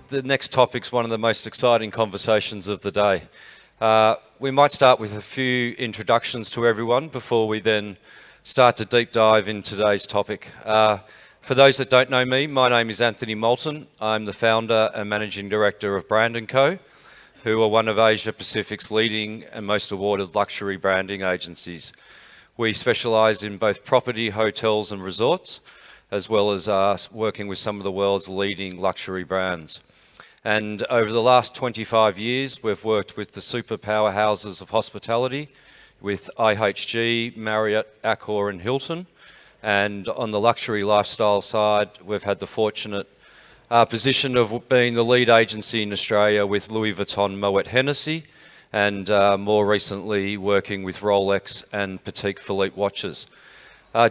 the next topic's one of the most exciting conversations of the day. We might start with a few introductions to everyone before we then start to deep dive into today's topic. For those that don't know me, my name is Anthony Moulton. I'm the founder and managing director of Brand & Co, who are one of Asia Pacific's leading and most awarded luxury branding agencies. We specialise in both property, hotels and resorts, as well as working with some of the world's leading luxury brands. And over the last 25 years, we've worked with the super powerhouses of hospitality, with IHG, Marriott, Accor and Hilton. And on the luxury lifestyle side, we've had the fortunate position of being the lead agency in Australia with Louis Vuitton, Moet Hennessy, and more recently working with Rolex and Patek Philippe watches.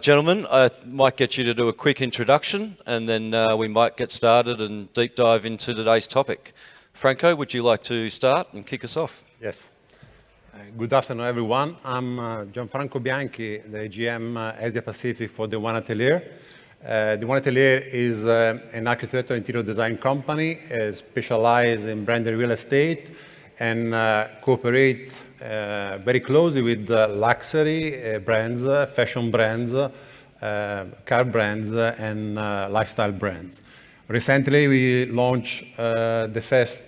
Gentlemen, I might get you to do a quick introduction and then we might get started and deep dive into today's topic. Franco, would you like to start and kick us off? Yes. Good afternoon, everyone. I'm Gianfranco Bianchi, the GM Asia Pacific for the One Atelier. The One Atelier is an architectural interior design company specialized in branded real estate and cooperate very closely with luxury brands, fashion brands, car brands, and lifestyle brands. Recently, we launched the first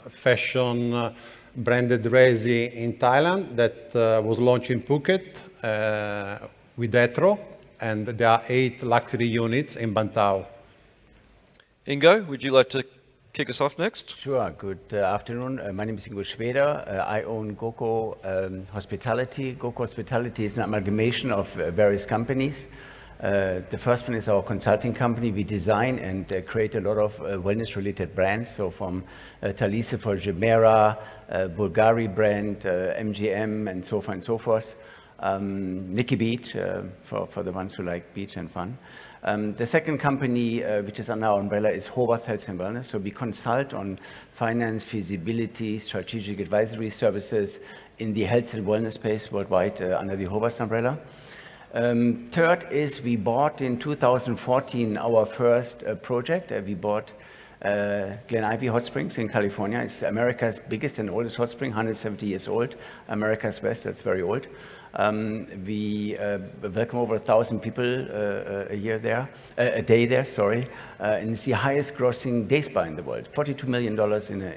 fashion branded resi in Thailand that was launched in Phuket with Etro. And there are 8 luxury units in Bantao. Ingo, would you like to kick us off next? Sure. Good afternoon. My name is Ingo Schweder. I own GOCO Hospitality. GOCO Hospitality is an amalgamation of various companies. The first one is our consulting company. We design and create a lot of wellness-related brands. So from Talise for Jumeirah, Bulgari brand, MGM, and so on and so forth. Nikki Beach, for the ones who like beach and fun. The second company, which is under our umbrella, is Hobarth Health and Wellness. So we consult on finance, feasibility, strategic advisory services in the health and wellness space worldwide under the Hobarth umbrella. Third is we bought in 2014 our first project. We bought Glen Ivy Hot Springs in California. It's America's biggest and oldest hot spring, 170 years old. America's best, that's very old. We welcome over 1,000 people a day there, sorry. And it's the highest grossing day spa in the world, $42 million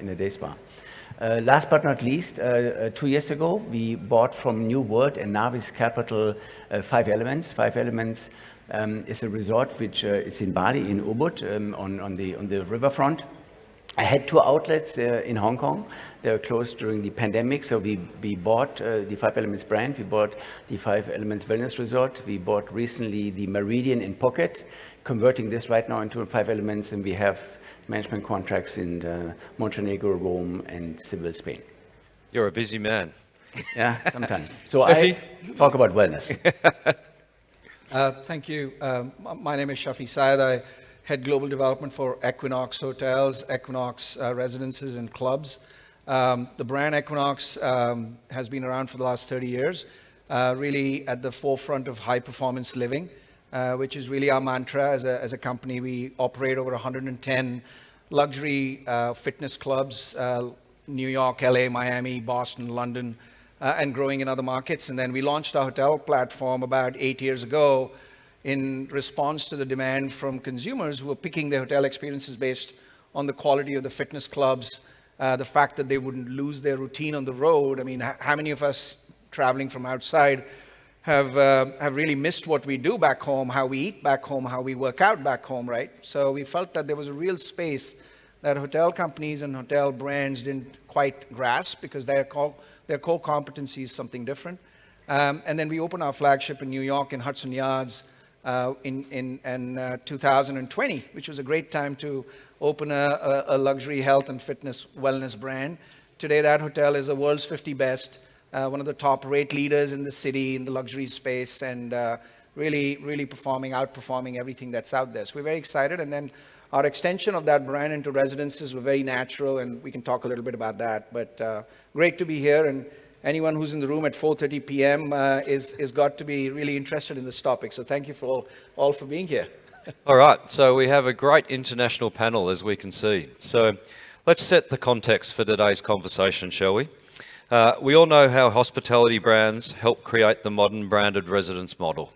in a day spa. Last but not least, 2 years ago, we bought from New World and Navis Capital 5 Elements. 5 Elements is a resort which is in Bali, in Ubud, on the riverfront. I had 2 outlets in Hong Kong. They were closed during the pandemic, so we bought the 5 Elements brand. We bought the 5 Elements Wellness Resort. We bought recently the Meridian in Phuket, converting this right now into 5 Elements, and we have management contracts in Montenegro, Rome, and Seville, Spain. You're a busy man. Yeah, sometimes. So Shafi? I talk about wellness. Thank you. My name is Shafi Syed. I head global development for Equinox Hotels, Equinox Residences and Clubs. The brand Equinox has been around for the last 30 years, really at the forefront of high performance living, which is really our mantra as a company. We operate over 110 luxury fitness clubs, New York, LA, Miami, Boston, London, and growing in other markets. And then we launched our hotel platform about 8 years ago in response to the demand from consumers who were picking their hotel experiences based on the quality of the fitness clubs, the fact that they wouldn't lose their routine on the road. I mean, how many of us traveling from outside have really missed what we do back home, how we eat back home, how we work out back home, right? So we felt that there was a real space that hotel companies and hotel brands didn't quite grasp because their core competency is something different. And then we opened our flagship in New York in Hudson Yards in 2020, which was a great time to open a luxury health and fitness wellness brand. Today, that hotel is the world's 50 best, one of the top rate leaders in the city in the luxury space, and really outperforming everything that's out there. So we're very excited. And then our extension of that brand into residences were very natural, and we can talk a little bit about that. But great to be here, and anyone who's in the room at 4:30 p.m. is got to be really interested in this topic. So thank you all for being here. All right, so we have a great international panel, as we can see. So let's set the context for today's conversation, shall we? We all know how hospitality brands help create the modern branded residence model.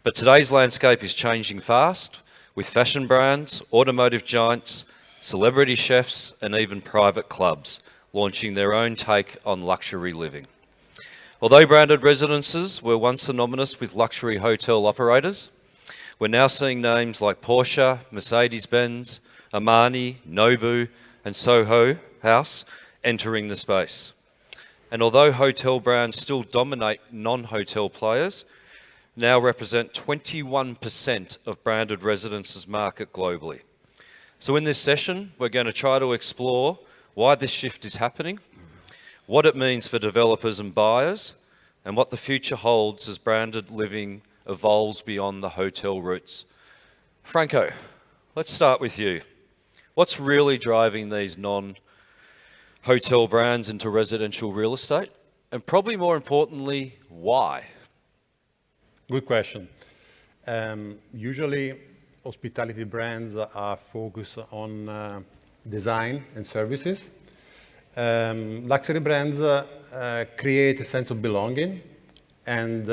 But today's landscape is changing fast, with fashion brands, automotive giants, celebrity chefs, and even private clubs launching their own take on luxury living. Although branded residences were once synonymous with luxury hotel operators, we're now seeing names like Porsche, Mercedes-Benz, Armani, Nobu, and Soho House entering the space. And although hotel brands still dominate non-hotel players, now represent 21% of branded residences market globally. So in this session, we're going to try to explore why this shift is happening, what it means for developers and buyers, and what the future holds as branded living evolves beyond the hotel roots. Franco, let's start with you. What's really driving these non-hotel brands into residential real estate? And probably more importantly, why? Good question. Usually, hospitality brands are focused on design and services. Luxury brands create a sense of belonging and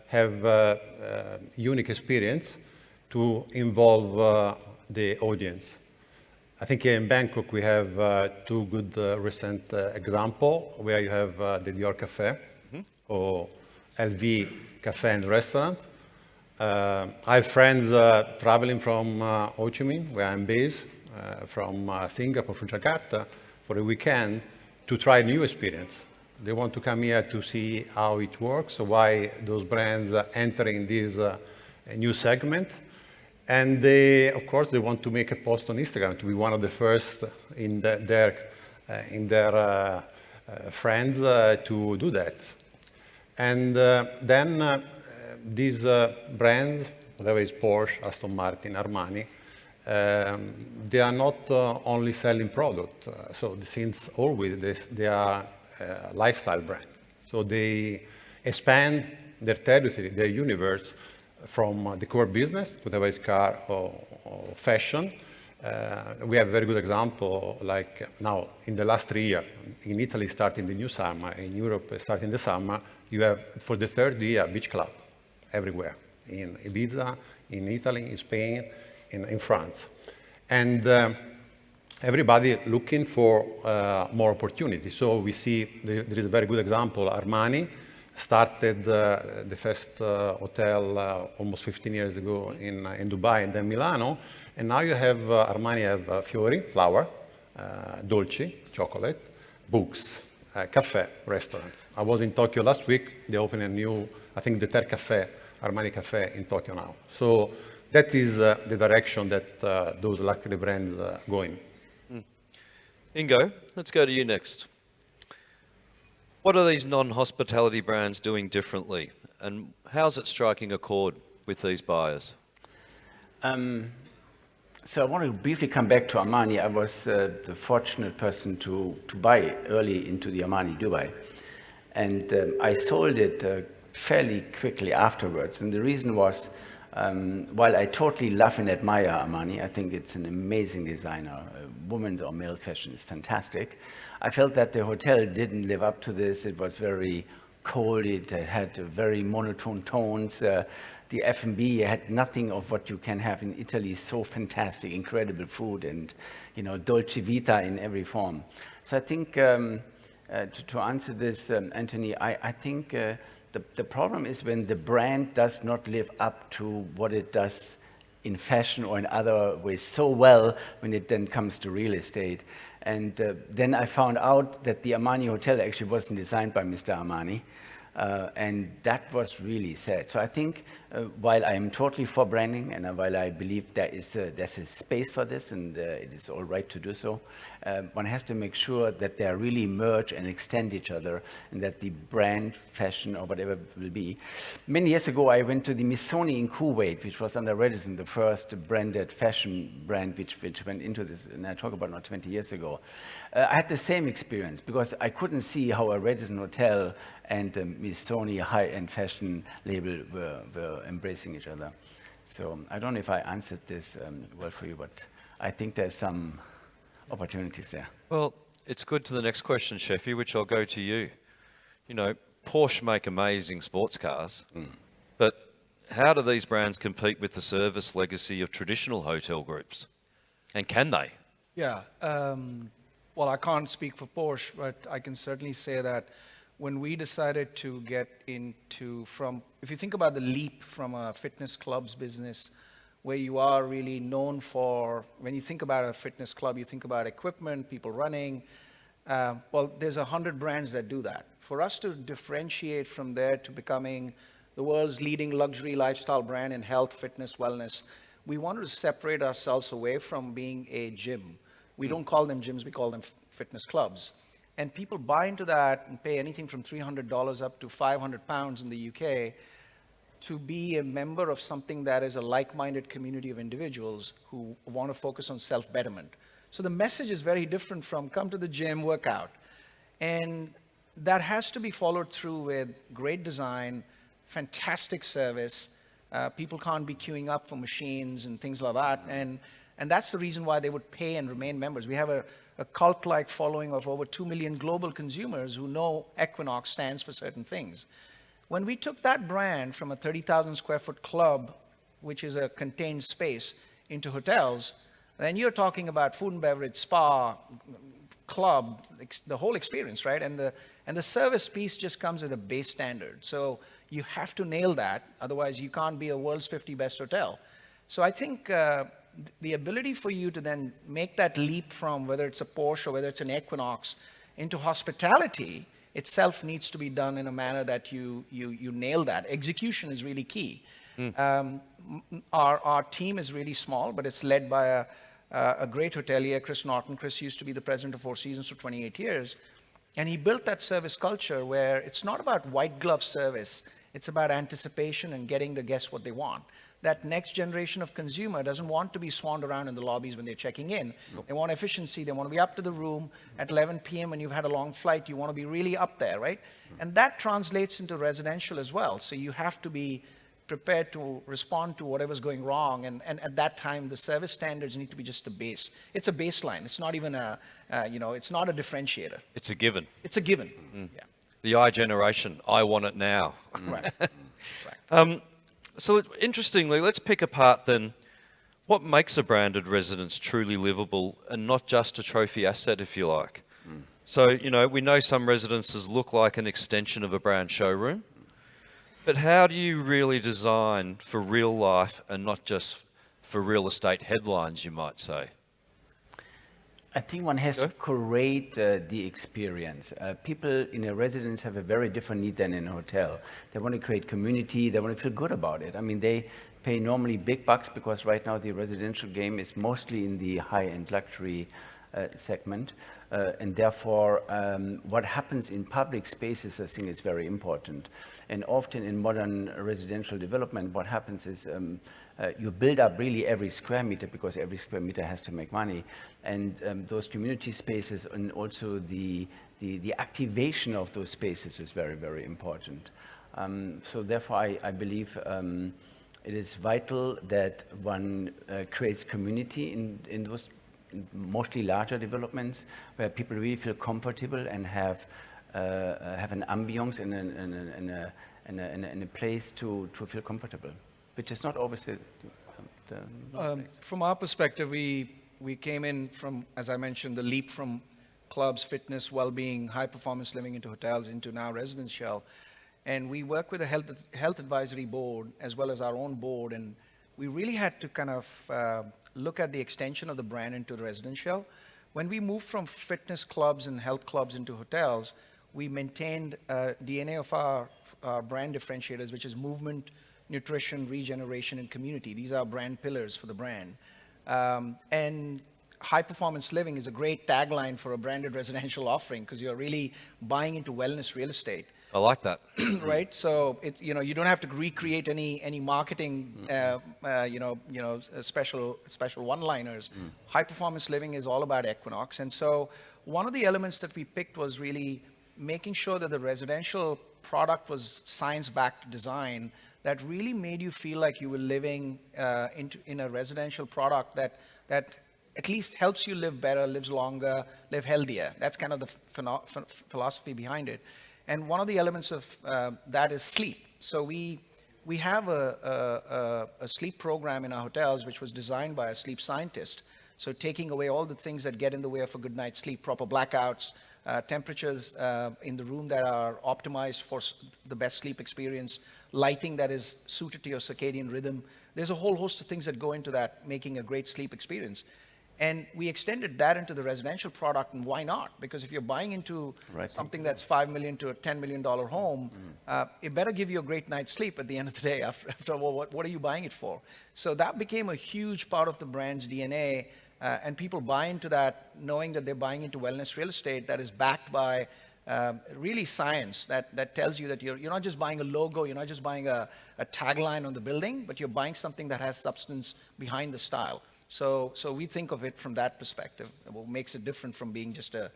have a unique experience to involve the audience. I think here in Bangkok we have two good recent examples where you have the Dior Cafe or LV Cafe and Restaurant. I have friends traveling from Ho Chi Minh, where I'm based, from Singapore, from Jakarta, for a weekend to try a new experience. They want to come here to see how it works, why those brands are entering this new segment. And they, of course, they want to make a post on Instagram to be one of the first in their friends to do that. And then these brands, whether it's Porsche, Aston Martin, Armani, they are not only selling product. So since always they are lifestyle brands. So they expand their territory, their universe from the core business, whether it's car or fashion. We have a very good example, like now in the last 3 years, in Italy starting the new summer, in Europe starting the summer, you have for the third year beach club everywhere, in Ibiza, in Italy, in Spain, in France. And everybody looking for more opportunities. So we see there is a very good example. Armani started the first hotel almost 15 years ago in Dubai and then Milano. And now you have Armani have Fiori, flower, dolci, chocolate, books, cafe, restaurants. I was in Tokyo last week. They opened a new, I think, the third cafe, Armani Cafe in Tokyo now. So that is the direction that those luxury brands are going. Ingo, let's go to you next. What are these non-hospitality brands doing differently, and how's it striking a chord with these buyers? So I want to briefly come back to Armani. I was the fortunate person to buy early into the Armani Dubai. And I sold it fairly quickly afterwards. And the reason was, while I totally love and admire Armani, I think it's an amazing designer. Women's or male fashion is fantastic. I felt that the hotel didn't live up to this. It was very cold. It had very monotone tones. The F&B had nothing of what you can have in Italy. So fantastic, incredible food, and dolce vita in every form. So I think to answer this, Anthony, I think the problem is when the brand does not live up to what it does in fashion or in other ways so well when it then comes to real estate. And then I found out that the Armani Hotel actually wasn't designed by Mr. Armani. And that was really sad. So I think while I am totally for branding and while I believe there's a space for this and it is all right to do so, one has to make sure that they really merge and extend each other and that the brand, fashion or whatever it will be. Many years ago I went to the Missoni in Kuwait, which was under Radisson, the first branded fashion brand which went into this, and I talk about now 20 years ago. I had the same experience because I couldn't see how a Radisson hotel and Missoni high-end fashion label were embracing each other. So I don't know if I answered this well for you, but I think there's some opportunities there. Well, it's good to the next question, Shafi, which I'll go to you. You know, Porsche make amazing sports cars, but how do these brands compete with the service legacy of traditional hotel groups? And can they? Yeah. Well, I can't speak for Porsche, but I can certainly say that when we decided to get into if you think about the leap from a fitness clubs business, where you are really known for, when you think about a fitness club, you think about equipment, people running. Well, there's 100 brands that do that. For us to differentiate from there to becoming the world's leading luxury lifestyle brand in health, fitness, wellness, we wanted to separate ourselves away from being a gym. We don't call them gyms, we call them fitness clubs. And people buy into that and pay anything from $300 up to £500 in the UK to be a member of something that is a like-minded community of individuals who want to focus on self-betterment. So the message is very different from come to the gym, work out. And that has to be followed through with great design, fantastic service. People can't be queuing up for machines and things like that. And that's the reason why they would pay and remain members. We have a cult-like following of over 2 million global consumers who know Equinox stands for certain things. When we took that brand from a 30,000 square foot club, which is a contained space, into hotels, then you're talking about food and beverage, spa, club, the whole experience, right? And the service piece just comes at a base standard. So you have to nail that, otherwise you can't be a world's 50 best hotel. So I think the ability for you to then make that leap from whether it's a Porsche or whether it's an Equinox into hospitality itself needs to be done in a manner that you nail that. Execution is really key. Our team is really small, but it's led by a great hotelier, Chris Norton. Chris used to be the president of Four Seasons for 28 years. And he built that service culture where it's not about white glove service. It's about anticipation and getting the guests what they want. That next generation of consumer doesn't want to be swanned around in the lobbies when they're checking in. They want efficiency. They want to be up to the room at 11 p.m. when you've had a long flight. You want to be really up there, right? And that translates into residential as well. So you have to be prepared to respond to whatever's going wrong. And at that time, the service standards need to be just a base. It's a baseline. It's not even it's not a differentiator. It's a given. It's a given. Yeah. The I generation, I want it now. Right. So interestingly, let's pick apart then what makes a branded residence truly livable and not just a trophy asset, if you like. So, we know some residences look like an extension of a brand showroom, but how do you really design for real life and not just for real estate headlines, you might say? I think one has to curate the experience. People in a residence have a very different need than in a hotel. They want to create community, they want to feel good about it. I mean, they pay normally big bucks because right now the residential game is mostly in the high-end luxury segment. And therefore, what happens in public spaces, I think, is very important. And often in modern residential development, what happens is you build up really every square meter because every square meter has to make money. And those community spaces and also the activation of those spaces is very, very important. So therefore, I believe it is vital that one creates community in those mostly larger developments where people really feel comfortable and have an ambience and a place to feel comfortable, which is not always the place. From our perspective, we came in from, as I mentioned, the leap from clubs, fitness, well-being, high-performance living into hotels, into now residential. And we work with a health advisory board as well as our own board. And we really had to kind of look at the extension of the brand into the residential. When we moved from fitness clubs and health clubs into hotels, we maintained DNA of our brand differentiators, which is movement, nutrition, regeneration, and community. These are brand pillars for the brand. And high performance living is a great tagline for a branded residential offering because you're really buying into wellness real estate. I like that. Right? So it's, you don't have to recreate any marketing, special one-liners. High performance living is all about Equinox. And so one of the elements that we picked was really making sure that the residential product was science-backed design that really made you feel like you were living in a residential product that at least helps you live better, lives longer, live healthier. That's kind of the philosophy behind it. And one of the elements of that is sleep. So we have a sleep program in our hotels, which was designed by a sleep scientist. So taking away all the things that get in the way of a good night's sleep, proper blackouts, temperatures in the room that are optimized for the best sleep experience, lighting that is suited to your circadian rhythm. There's a whole host of things that go into that, making a great sleep experience. And we extended that into the residential product, and why not? Because if you're buying into something that's $5 million to a $10 million home, it better give you a great night's sleep at the end of the day. After all, what are you buying it for? So that became a huge part of the brand's DNA, and people buy into that knowing that they're buying into wellness real estate that is backed by really science that tells you that you're not just buying a logo, you're not just buying a tagline on the building, but you're buying something that has substance behind the style. So we think of it from that perspective, what makes it different from being just a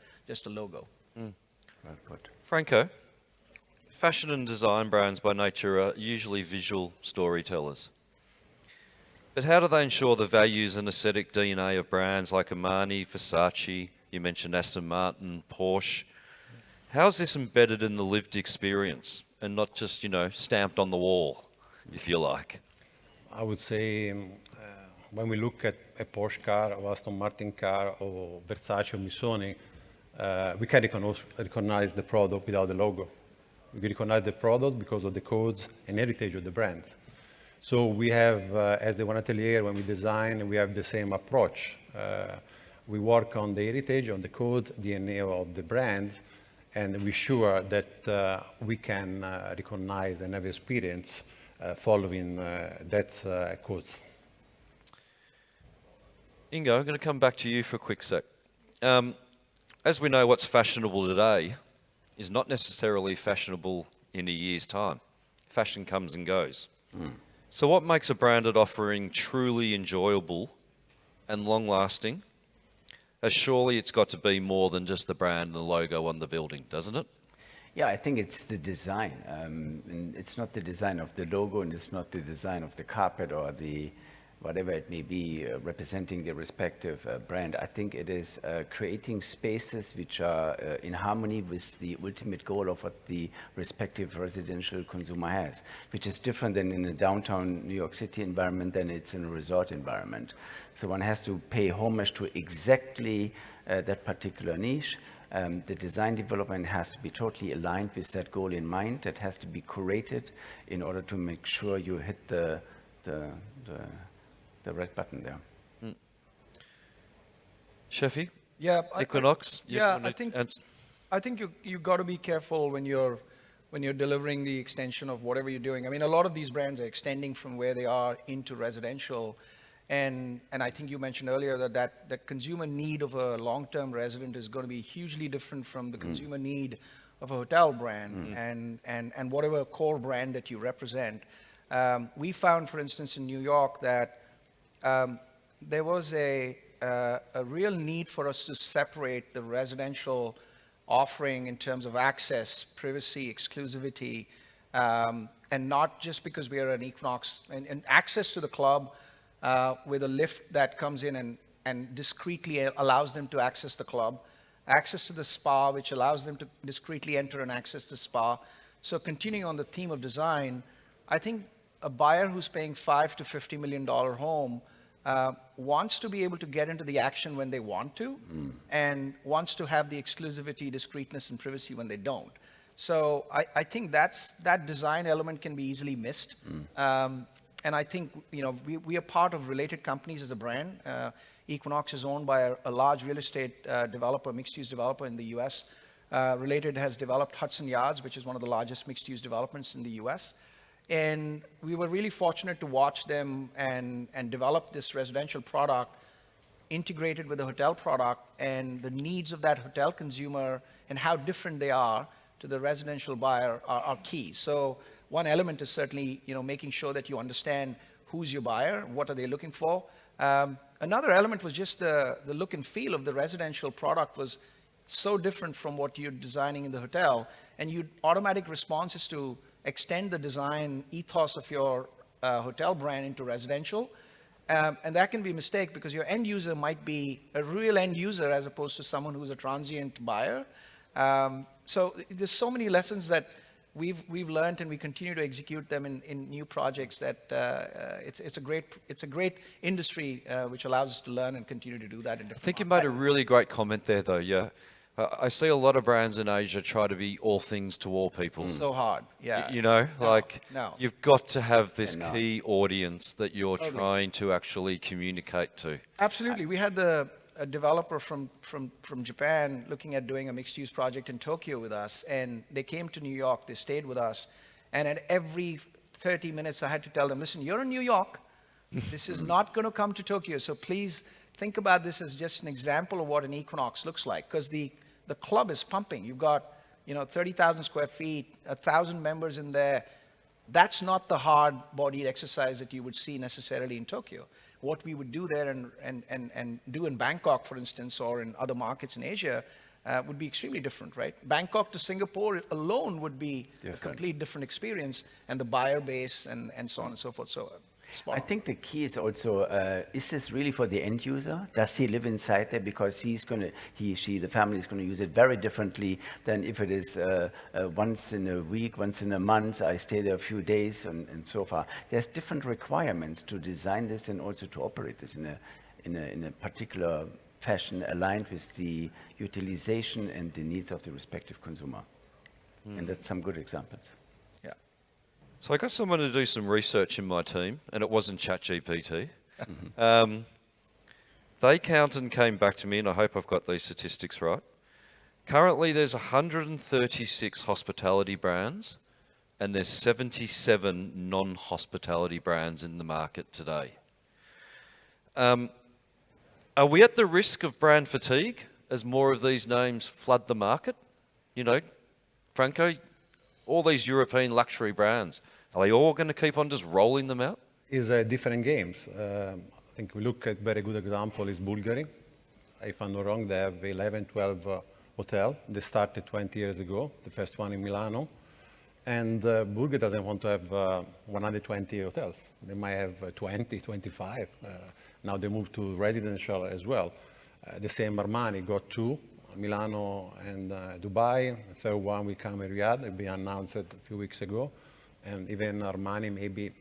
logo. Well put. Franco, fashion and design brands by nature are usually visual storytellers. But how do they ensure the values and aesthetic DNA of brands like Armani, Versace, you mentioned Aston Martin, Porsche? How is this embedded in the lived experience and not just, stamped on the wall, if you like? I would say when we look at a Porsche car or Aston Martin car or Versace or Missoni, we can recognize the product without the logo. We recognize the product because of the codes and heritage of the brand. So we have, as the One Atelier, when we design, we have the same approach. We work on the heritage, on the code, DNA of the brand, and we're sure that we can recognize and have experience following that code. Ingo, I'm going to come back to you for a quick sec. As we know, what's fashionable today is not necessarily fashionable in a year's time. Fashion comes and goes. So what makes a branded offering truly enjoyable and long-lasting? As surely it's got to be more than just the brand and the logo on the building, doesn't it? Yeah, I think it's the design. And it's not the design of the logo, and it's not the design of the carpet or the whatever it may be representing the respective brand. I think it is creating spaces which are in harmony with the ultimate goal of what the respective residential consumer has, which is different than in a downtown New York City environment than it's in a resort environment. So one has to pay homage to exactly that particular niche. The design development has to be totally aligned with that goal in mind. That has to be curated in order to make sure you hit the red button there. Shafi? Yeah, Equinox? I think you got to be careful when you're delivering the extension of whatever you're doing. I mean, a lot of these brands are extending from where they are into residential, and I think you mentioned earlier that the consumer need of a long-term resident is going to be hugely different from the consumer need of a hotel brand and whatever core brand that you represent. We found, for instance, in New York that there was a real need for us to separate the residential offering in terms of access, privacy, exclusivity, and not just because we are an Equinox, and access to the club with a lift that comes in and discreetly allows them to access the club, access to the spa, which allows them to discreetly enter and access the spa. So continuing on the theme of design, I think a buyer who's paying $5 to $50 million home wants to be able to get into the action when they want to, and wants to have the exclusivity, discreetness, and privacy when they don't. So I think that design element can be easily missed. And I think we are part of related companies as a brand. Equinox is owned by a large real estate developer, mixed-use developer in the U.S. Related has developed Hudson Yards, which is one of the largest mixed-use developments in the U.S. And we were really fortunate to watch them and develop this residential product integrated with the hotel product, and the needs of that hotel consumer and how different they are to the residential buyer are key. So one element is certainly making sure that you understand who's your buyer, what are they looking for. Another element was just the look and feel of the residential product was so different from what you're designing in the hotel, and automatic responses to extend the design ethos of your hotel brand into residential. And that can be a mistake because your end user might be a real end user as opposed to someone who's a transient buyer. So there's so many lessons that we've learned, and we continue to execute them in new projects. That it's a great industry which allows us to learn and continue to do that in different. I think you made a really great comment there, though. Yeah, I see a lot of brands in Asia try to be all things to all people. So hard, yeah. You know, No. you've got to have this key audience that you're trying to actually communicate to. Absolutely. We had a developer from Japan looking at doing a mixed-use project in Tokyo with us, and they came to New York, they stayed with us, and at every 30 minutes I had to tell them, listen, you're in New York, this is not going to come to Tokyo, so please think about this as just an example of what an Equinox looks like, because the club is pumping. You've got 30,000 square feet, 1,000 members in there. That's not the hard-bodied exercise that you would see necessarily in Tokyo. What we would do there and do in Bangkok, for instance, or in other markets in Asia, would be extremely different, right? Bangkok to Singapore alone would be a complete different experience, and the buyer base and so on and so forth. So, I think the key is also, is this really for the end user? Does he live inside there? Because he, she, the family is going to use it very differently than if it is once in a week, once in a month, I stay there a few days and so far. There's different requirements to design this and also to operate this in a particular fashion aligned with the utilization and the needs of the respective consumer. And that's some good examples. So I got someone to do some research in my team, and it wasn't ChatGPT. They counted and came back to me, and I hope I've got these statistics right. Currently, there's 136 hospitality brands, and there's 77 non-hospitality brands in the market today. Are we at the risk of brand fatigue as more of these names flood the market? Franco, all these European luxury brands, are they all going to keep on just rolling them out? Is different games. I think we look at very good example is Bulgari. If I'm not wrong, they have 11, 12 hotels. They started 20 years ago, the first one in Milano. And Bulgari doesn't want to have 120 hotels. They might have 20, 25. Now they move to residential as well. The same Armani got 2. Milano and Dubai. The third one will come in Riyadh. It be announced a few weeks ago. And even Armani, maybe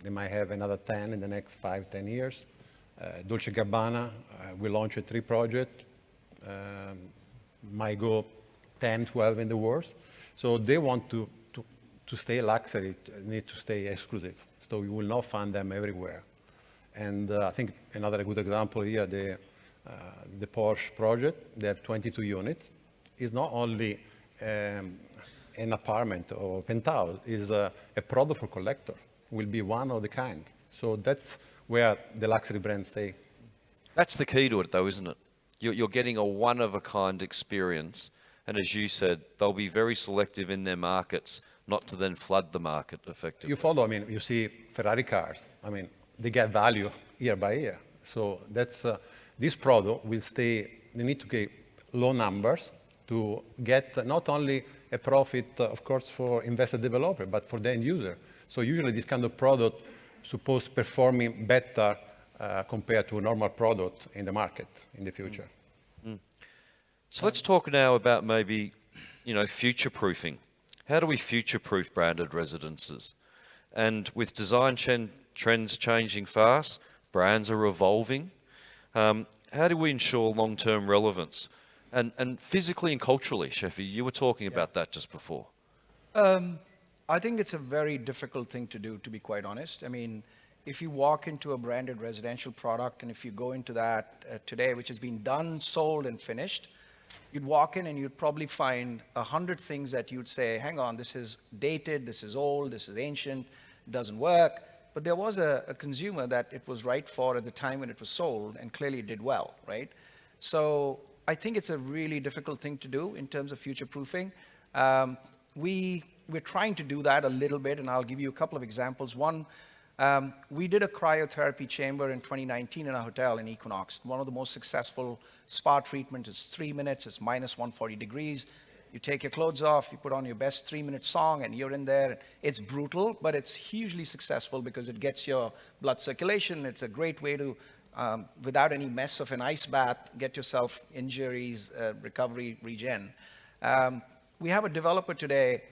they might have another 10 in the next 5, 10 years. Dolce & Gabbana, we launched 3 projects. Might go 10, 12 in the world. So they want to stay luxury, need to stay exclusive. So you will not find them everywhere. And I think another good example here, the Porsche project, they have 22 units. It's not only an apartment or penthouse, it's a product for collector. Will be one of the kind. So that's where the luxury brands stay. That's the key to it, though, isn't it? You're getting a one-of-a-kind experience, and as you said, they'll be very selective in their markets, not to then flood the market effectively. You follow, you see Ferrari cars. They get value year by year. So that's this product will stay. They need to get low numbers to get not only a profit, of course, for investor developer, but for the end user. So usually this kind of product supposed performing better compared to a normal product in the market in the future. So let's talk now about maybe, future-proofing. How do we future-proof branded residences? And with design trends changing fast, brands are evolving. How do we ensure long-term relevance? And physically and culturally, Shafi, you were talking about that just before. I think it's a very difficult thing to do, to be quite honest. If you walk into a branded residential product, and if you go into that today, which has been done, sold, and finished, you'd walk in and you'd probably find 100 things that you'd say, hang on, this is dated, this is old, this is ancient, it doesn't work. But there was a consumer that it was right for at the time when it was sold, and clearly did well, right? So I think it's a really difficult thing to do in terms of future-proofing. We're trying to do that a little bit, and I'll give you a couple of examples. One, we did a cryotherapy chamber in 2019 in a hotel in Equinox. One of the most successful spa treatments. It's 3 minutes, it's minus 140 degrees. You take your clothes off, you put on your best 3-minute song, and you're in there. It's brutal, but it's hugely successful because it gets your blood circulation. It's a great way to, without any mess of an ice bath, get yourself injuries, recovery, regen. We have a developer today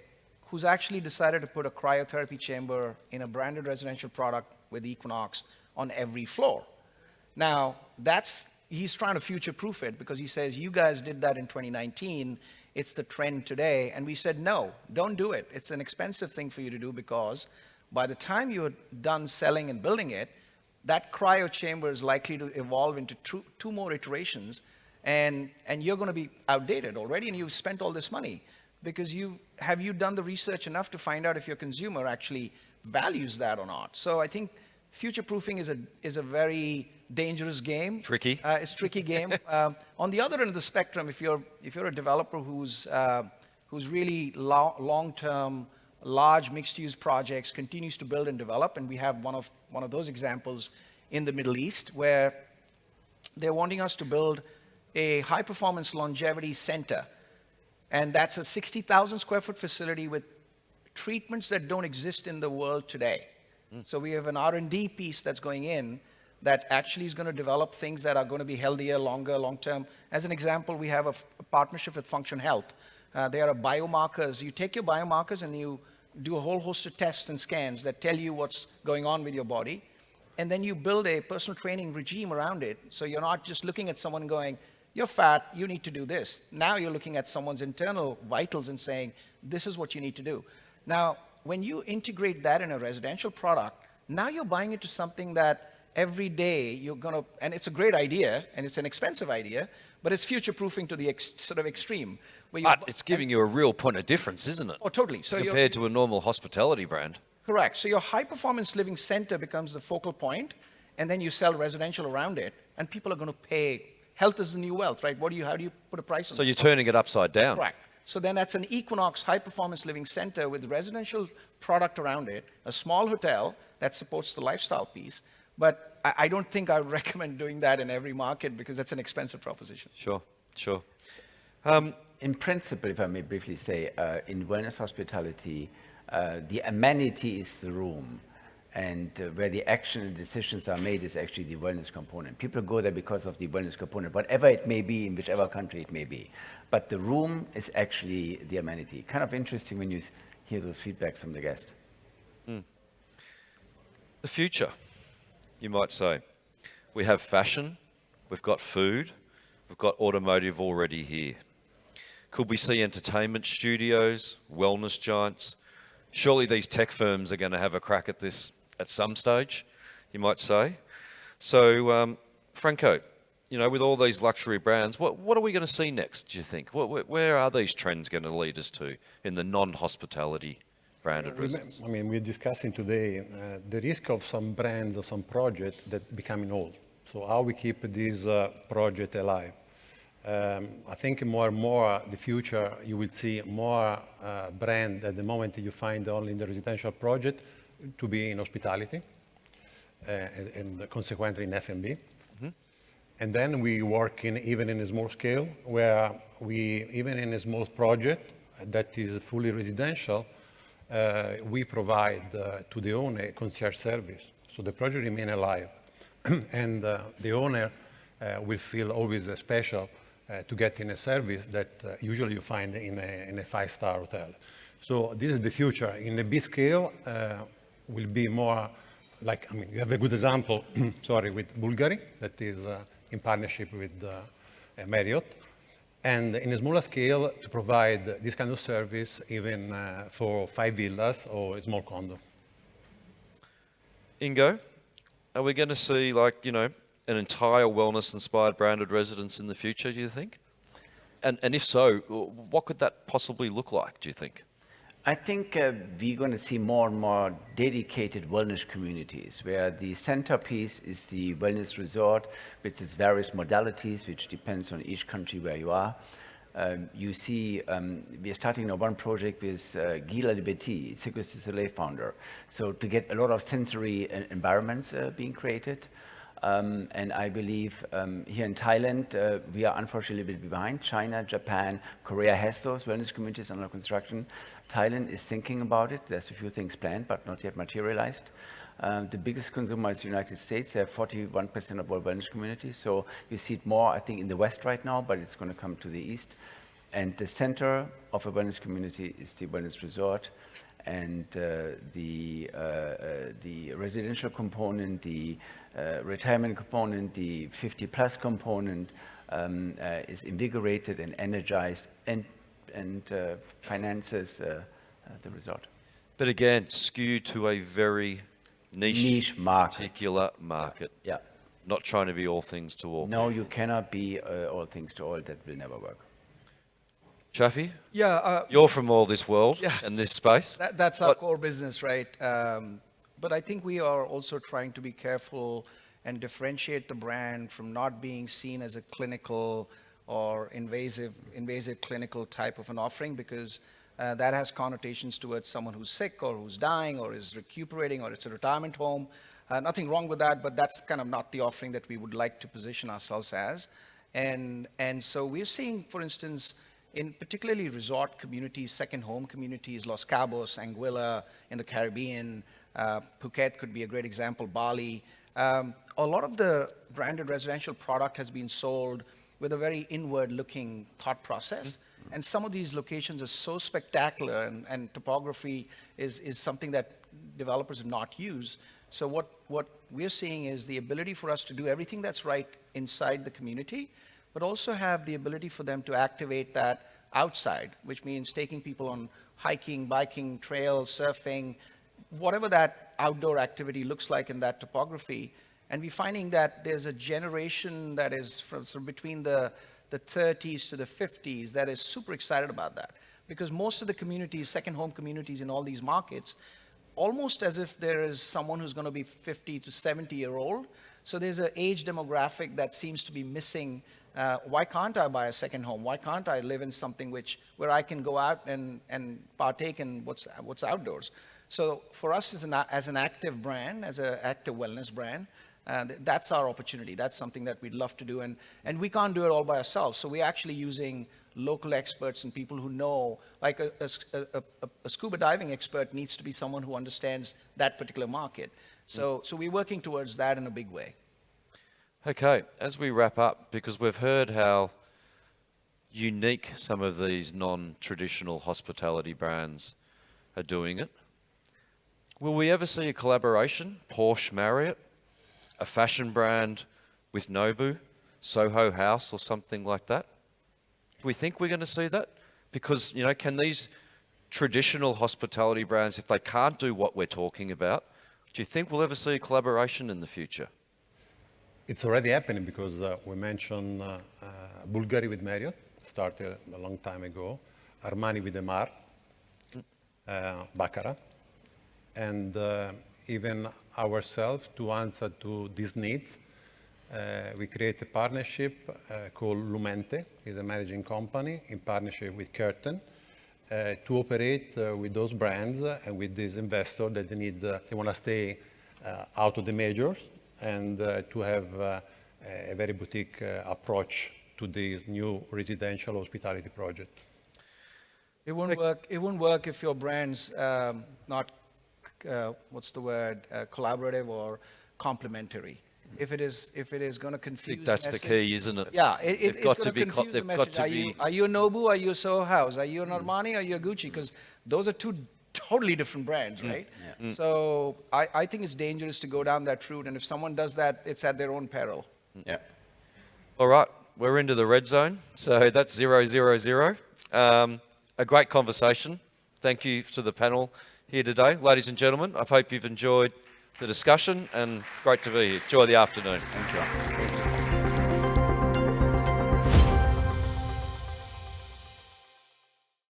who's actually decided to put a cryotherapy chamber in a branded residential product with Equinox on every floor. Now, he's trying to future-proof it because he says, you guys did that in 2019, it's the trend today. And we said, no, don't do it. It's an expensive thing for you to do because by the time you're done selling and building it, that cryo chamber is likely to evolve into two more iterations, and you're going to be outdated already, and you've spent all this money. Because have you done the research enough to find out if your consumer actually values that or not? So I think future-proofing is a very dangerous game. Tricky. It's a tricky game. On the other end of the spectrum, if you're a developer who's really long-term, large mixed-use projects, continues to build and develop, and we have one of those examples in the Middle East where they're wanting us to build a high-performance longevity center. And that's a 60,000 square foot facility with treatments that don't exist in the world today. So we have an R&D piece that's going in that actually is going to develop things that are going to be healthier, longer, long-term. As an example, we have a partnership with Function Health. They are biomarkers. You take your biomarkers and you do a whole host of tests and scans that tell you what's going on with your body. And then you build a personal training regime around it. So you're not just looking at someone going, you're fat, you need to do this. Now you're looking at someone's internal vitals and saying, this is what you need to do. Now, when you integrate that in a residential product, now you're buying into something that every day you're going to, and it's a great idea, and it's an expensive idea, but it's future-proofing to the sort of extreme. But it's giving you a real point of difference, isn't it? Oh, totally. So compared to a normal hospitality brand. Correct. So your high-performance living center becomes the focal point, and then you sell residential around it, and people are going to pay. Health is the new wealth, right? How do you put a price on it? So you're turning it upside down. Correct. So then that's an Equinox high-performance living center with residential product around it, a small hotel that supports the lifestyle piece. But I don't think I would recommend doing that in every market because that's an expensive proposition. Sure. In principle, if I may briefly say, in wellness hospitality, the amenity is the room. And where the action and decisions are made is actually the wellness component. People go there because of the wellness component, whatever it may be, in whichever country it may be. But the room is actually the amenity. Kind of interesting when you hear those feedbacks from the guest. The future, you might say. We have fashion, we've got food, we've got automotive already here. Could we see entertainment studios, wellness giants? Surely these tech firms are going to have a crack at this at some stage, you might say. So, Franco, with all these luxury brands, what are we going to see next, do you think? Where are these trends going to lead us to in the non-hospitality branded residence? I mean, we're discussing today the risk of some brands or some projects that becoming old. So how we keep this project alive. I think more and more the future, you will see more brand at the moment you find only in the residential project to be in hospitality and consequently in F&B. And then we work even in a small scale where even in a small project that is fully residential, we provide to the owner concierge service. So the project remains alive and the owner will feel always special to get in a service that usually you find in a 5-star hotel. So this is the future. In the big scale, will be more like, you have a good example, with Bulgari, that is in partnership with Marriott. And in a smaller scale, to provide this kind of service even for 5 villas or a small condo. Ingo, are we going to see an entire wellness-inspired branded residence in the future, do you think? And if so, what could that possibly look like, do you think? I think we're going to see more and more dedicated wellness communities where the centerpiece is the wellness resort with its various modalities, which depends on each country where you are. You see, we are starting now one project with Guy Liberty, Cirque du Soleil founder. So to get a lot of sensory environments being created. And I believe here in Thailand, we are unfortunately a bit behind. China, Japan, Korea has those wellness communities under construction. Thailand is thinking about it. There's a few things planned, but not yet materialized. The biggest consumer is the United States. They have 41% of all wellness communities. So you see it more, I think, in the West right now, but it's going to come to the East. And the center of a wellness community is the wellness resort. And the residential component, the retirement component, the 50-plus component is invigorated and energized and finances the resort. But again, skewed to a very niche market. Particular market. Yeah. Not trying to be all things to all. No, you cannot be all things to all. That will never work. Shafi? Yeah. You're from all this world and this space. That's our core business, right? But I think we are also trying to be careful and differentiate the brand from not being seen as a clinical or invasive clinical type of an offering, because that has connotations towards someone who's sick or who's dying or is recuperating or it's a retirement home. Nothing wrong with that, but that's kind of not the offering that we would like to position ourselves as. And so we're seeing, for instance, in particularly resort communities, second home communities, Los Cabos, Anguilla in the Caribbean, Phuket could be a great example, Bali. A lot of the branded residential product has been sold with a very inward-looking thought process. And some of these locations are so spectacular, and topography is something that developers have not used. So what we're seeing is the ability for us to do everything that's right inside the community, but also have the ability for them to activate that outside, which means taking people on hiking, biking, trail, surfing, whatever that outdoor activity looks like in that topography. And we're finding that there's a generation that is from between the 30s to the 50s that is super excited about that. Because most of the communities, second home communities in all these markets, almost as if there is someone who's going to be 50 to 70-year-old. So there's an age demographic that seems to be missing. Why can't I buy a second home? Why can't I live in something where I can go out and partake in what's outdoors? So for us as an active brand, as an active wellness brand, that's our opportunity. That's something that we'd love to do. And we can't do it all by ourselves. So we're actually using local experts and people who know, like a scuba diving expert needs to be someone who understands that particular market. So we're working towards that in a big way. Okay, as we wrap up, because we've heard how unique some of these non-traditional hospitality brands are doing it, will we ever see a collaboration, Porsche Marriott, a fashion brand with Nobu, Soho House or something like that? Do we think we're going to see that? Because, can these traditional hospitality brands, if they can't do what we're talking about, do you think we'll ever see a collaboration in the future? It's already happening because we mentioned Bulgari with Marriott, started a long time ago, Armani with Emar, Baccarat, and even ourselves to answer to these needs. We create a partnership called Lumente, is a managing company in partnership with Curtain to operate with those brands and with these investors that they want to stay out of the majors and to have a very boutique approach to this new residential hospitality project. It won't work if your brand's not collaborative or complementary. If it is going to confuse. I think that's the key, isn't it? Yeah, it's going to confuse the message. Are you a Nobu? Are you a Soho House? Are you an Armani? Are you a Gucci? Because those are two totally different brands, right? Yeah. So I think it's dangerous to go down that route, and if someone does that, it's at their own peril. Yeah. All right, we're into the red zone, so that's 000. A great conversation. Thank you to the panel here today. Ladies and gentlemen, I hope you've enjoyed the discussion and great to be here. Enjoy the afternoon. Thank you.